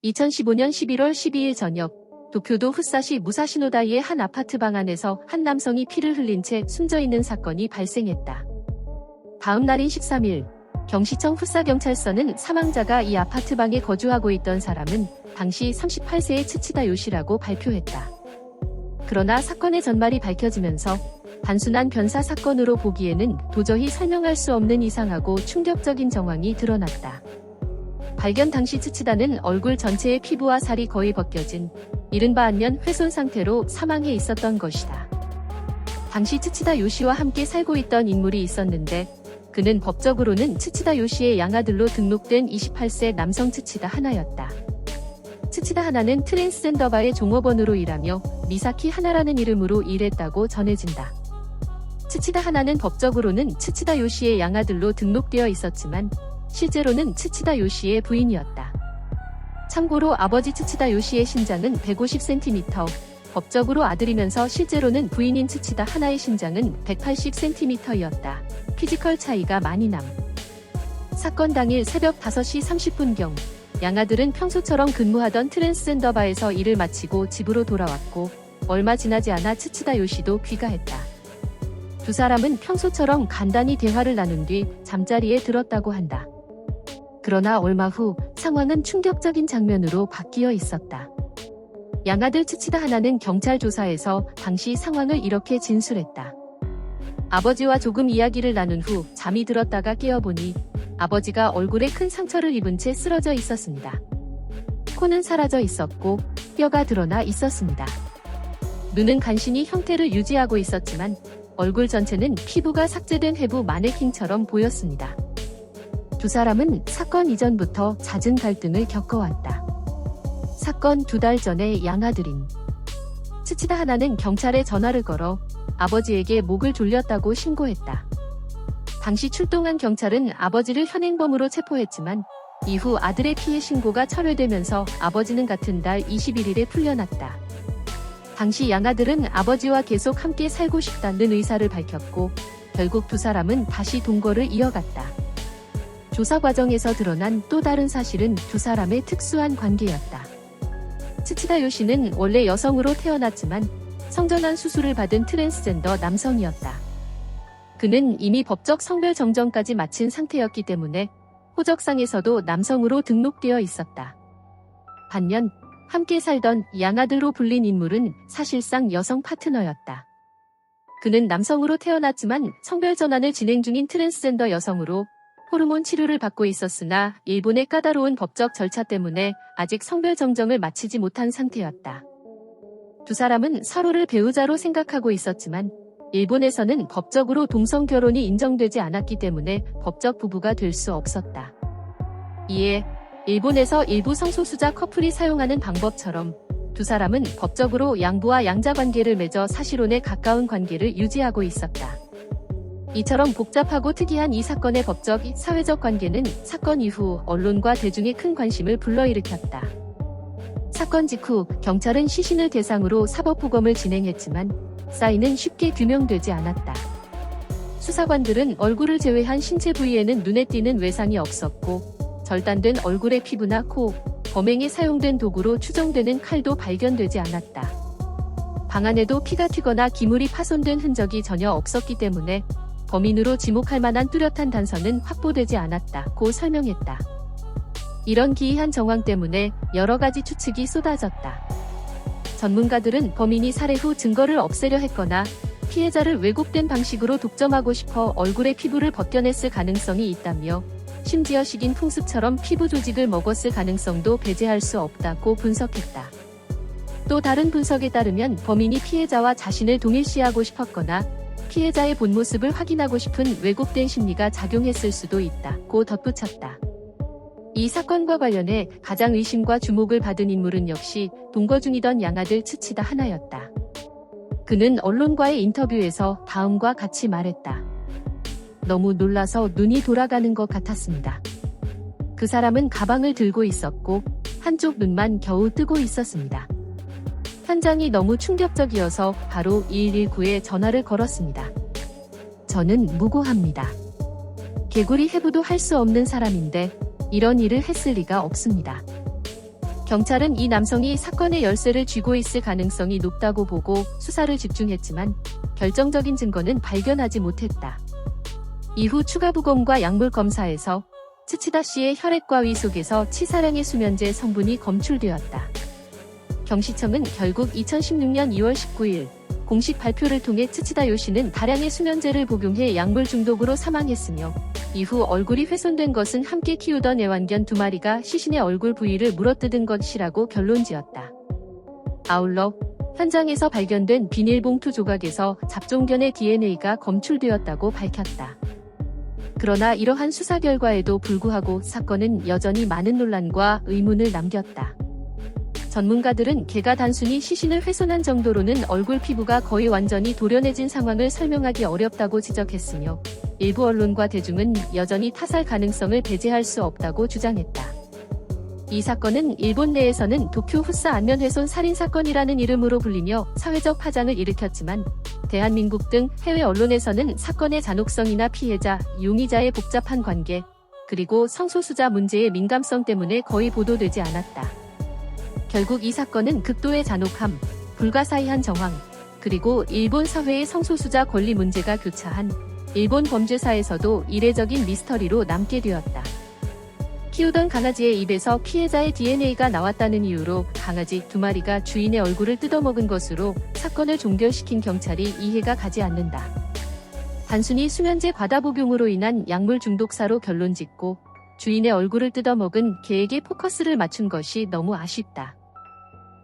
2015년 11월 12일 저녁, 도쿄도 후사시 무사시노다이의 한 아파트 방 안에서 한 남성이 피를 흘린 채 숨져있는 사건이 발생했다. 다음 날인 13일, 경시청 후사경찰서는 사망자가 이 아파트 방에 거주하고 있던 사람은 당시 38세의 츠치다 요시라고 발표했다. 그러나 사건의 전말이 밝혀지면서 단순한 변사 사건으로 보기에는 도저히 설명할 수 없는 이상하고 충격적인 정황이 드러났다. 발견 당시 츠치다는 얼굴 전체의 피부와 살이 거의 벗겨진 이른바 안면 훼손 상태로 사망해 있었던 것이다. 당시 츠치다 요시와 함께 살고 있던 인물이 있었는데 그는 법적으로는 츠치다 요시의 양아들로 등록된 28세 남성 츠치다 하나였다. 츠치다 하나는 트랜스젠더바의 종업원으로 일하며 미사키 하나라는 이름으로 일했다고 전해진다. 츠치다 하나는 법적으로는 츠치다 요시의 양아들로 등록되어 있었지만 실제로는 츠치다 요시의 부인이었다. 참고로 아버지 츠치다 요시의 신장은 150cm, 법적으로 아들이면서 실제로는 부인인 츠치다 하나의 신장은 180cm였다. 피지컬 차이가 많이 남. 사건 당일 새벽 5시 30분경, 양아들은 평소처럼 근무하던 트랜스젠더바에서 일을 마치고 집으로 돌아왔고 얼마 지나지 않아 츠치다 요시도 귀가했다. 두 사람은 평소처럼 간단히 대화를 나눈 뒤 잠자리에 들었다고 한다. 그러나 얼마 후 상황은 충격적인 장면으로 바뀌어 있었다. 양아들 츠치다 하나는 경찰 조사에서 당시 상황을 이렇게 진술했다. 아버지와 조금 이야기를 나눈 후 잠이 들었다가 깨어보니 아버지가 얼굴에 큰 상처를 입은 채 쓰러져 있었습니다. 코는 사라져 있었고 뼈가 드러나 있었습니다. 눈은 간신히 형태를 유지하고 있었지만 얼굴 전체는 피부가 삭제된 해부 마네킹처럼 보였습니다. 두 사람은 사건 이전부터 잦은 갈등을 겪어왔다. 사건 2달 전에 양아들인 츠치다 하나는 경찰에 전화를 걸어 아버지에게 목을 졸렸다고 신고했다. 당시 출동한 경찰은 아버지를 현행범으로 체포했지만 이후 아들의 피해 신고가 철회되면서 아버지는 같은 달 21일에 풀려났다. 당시 양아들은 아버지와 계속 함께 살고 싶다는 의사를 밝혔고 결국 두 사람은 다시 동거를 이어갔다. 조사 과정에서 드러난 또 다른 사실은 두 사람의 특수한 관계였다. 츠치다 요시는 원래 여성으로 태어났지만 성전환 수술을 받은 트랜스젠더 남성이었다. 그는 이미 법적 성별 정정까지 마친 상태였기 때문에 호적상에서도 남성으로 등록되어 있었다. 반면 함께 살던 양아들로 불린 인물은 사실상 여성 파트너였다. 그는 남성으로 태어났지만 성별 전환을 진행 중인 트랜스젠더 여성으로 호르몬 치료를 받고 있었으나 일본의 까다로운 법적 절차 때문에 아직 성별 정정을 마치지 못한 상태였다. 두 사람은 서로를 배우자로 생각하고 있었지만 일본에서는 법적으로 동성 결혼이 인정되지 않았기 때문에 법적 부부가 될 수 없었다. 이에 일본에서 일부 성소수자 커플이 사용하는 방법처럼 두 사람은 법적으로 양부와 양자 관계를 맺어 사실혼에 가까운 관계를 유지하고 있었다. 이처럼 복잡하고 특이한 이 사건의 법적, 사회적 관계는 사건 이후 언론과 대중의 큰 관심을 불러일으켰다. 사건 직후 경찰은 시신을 대상으로 사법부검을 진행했지만 사인은 쉽게 규명되지 않았다. 수사관들은 얼굴을 제외한 신체 부위에는 눈에 띄는 외상이 없었고 절단된 얼굴의 피부나 코, 범행에 사용된 도구로 추정되는 칼도 발견되지 않았다. 방 안에도 피가 튀거나 기물이 파손된 흔적이 전혀 없었기 때문에 범인으로 지목할 만한 뚜렷한 단서는 확보되지 않았다고 설명했다. 이런 기이한 정황 때문에 여러 가지 추측이 쏟아졌다. 전문가들은 범인이 살해 후 증거를 없애려 했거나 피해자를 왜곡된 방식으로 독점하고 싶어 얼굴의 피부를 벗겨냈을 가능성이 있다며 심지어 식인 풍습처럼 피부 조직을 먹었을 가능성도 배제할 수 없다고 분석했다. 또 다른 분석에 따르면 범인이 피해자와 자신을 동일시하고 싶었거나 피해자의 본 모습을 확인하고 싶은 왜곡된 심리가 작용했을 수도 있다고 덧붙였다. 이 사건과 관련해 가장 의심과 주목을 받은 인물은 역시 동거 중이던 양아들 츠치다 하나였다. 그는 언론과의 인터뷰에서 다음과 같이 말했다. 너무 놀라서 눈이 돌아가는 것 같았습니다. 그 사람은 가방을 들고 있었고 한쪽 눈만 겨우 뜨고 있었습니다. 현장이 너무 충격적이어서 바로 119에 전화를 걸었습니다. 저는 무고합니다. 개구리 해부도 할 수 없는 사람인데 이런 일을 했을 리가 없습니다. 경찰은 이 남성이 사건의 열쇠를 쥐고 있을 가능성이 높다고 보고 수사를 집중했지만 결정적인 증거는 발견하지 못했다. 이후 추가 부검과 약물 검사에서 츠치다 씨의 혈액과 위 속에서 치사량의 수면제 성분이 검출되었다. 경시청은 결국 2016년 2월 19일 공식 발표를 통해 츠치다 요 씨는 다량의 수면제를 복용해 약물 중독으로 사망했으며 이후 얼굴이 훼손된 것은 함께 키우던 애완견 2마리가 시신의 얼굴 부위를 물어뜯은 것이라고 결론지었다. 아울러 현장에서 발견된 비닐봉투 조각에서 잡종견의 DNA가 검출되었다고 밝혔다. 그러나 이러한 수사 결과에도 불구하고 사건은 여전히 많은 논란과 의문을 남겼다. 전문가들은 개가 단순히 시신을 훼손한 정도로는 얼굴 피부가 거의 완전히 도려내진 상황을 설명하기 어렵다고 지적했으며 일부 언론과 대중은 여전히 타살 가능성을 배제할 수 없다고 주장했다. 이 사건은 일본 내에서는 도쿄 후사 안면 훼손 살인 사건이라는 이름으로 불리며 사회적 파장을 일으켰지만 대한민국 등 해외 언론에서는 사건의 잔혹성이나 피해자, 용의자의 복잡한 관계, 그리고 성소수자 문제의 민감성 때문에 거의 보도되지 않았다. 결국 이 사건은 극도의 잔혹함, 불가사의한 정황, 그리고 일본 사회의 성소수자 권리 문제가 교차한 일본 범죄사에서도 이례적인 미스터리로 남게 되었다. 키우던 강아지의 입에서 피해자의 DNA가 나왔다는 이유로 강아지 2마리가 주인의 얼굴을 뜯어먹은 것으로 사건을 종결시킨 경찰이 이해가 가지 않는다. 단순히 수면제 과다 복용으로 인한 약물 중독사로 결론짓고 주인의 얼굴을 뜯어먹은 개에게 포커스를 맞춘 것이 너무 아쉽다.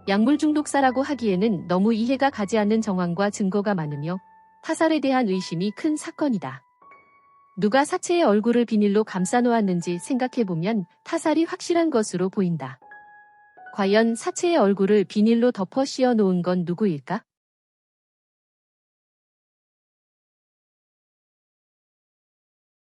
약물 중독사라고 하기에는 너무 이해가 가지 않는 정황과 증거가 많으며 타살에 대한 의심이 큰 사건이다. 누가 사체의 얼굴을 비닐로 감싸 놓았는지 생각해보면 타살이 확실한 것으로 보인다. 과연 사체의 얼굴을 비닐로 덮어 씌워 놓은 건 누구일까?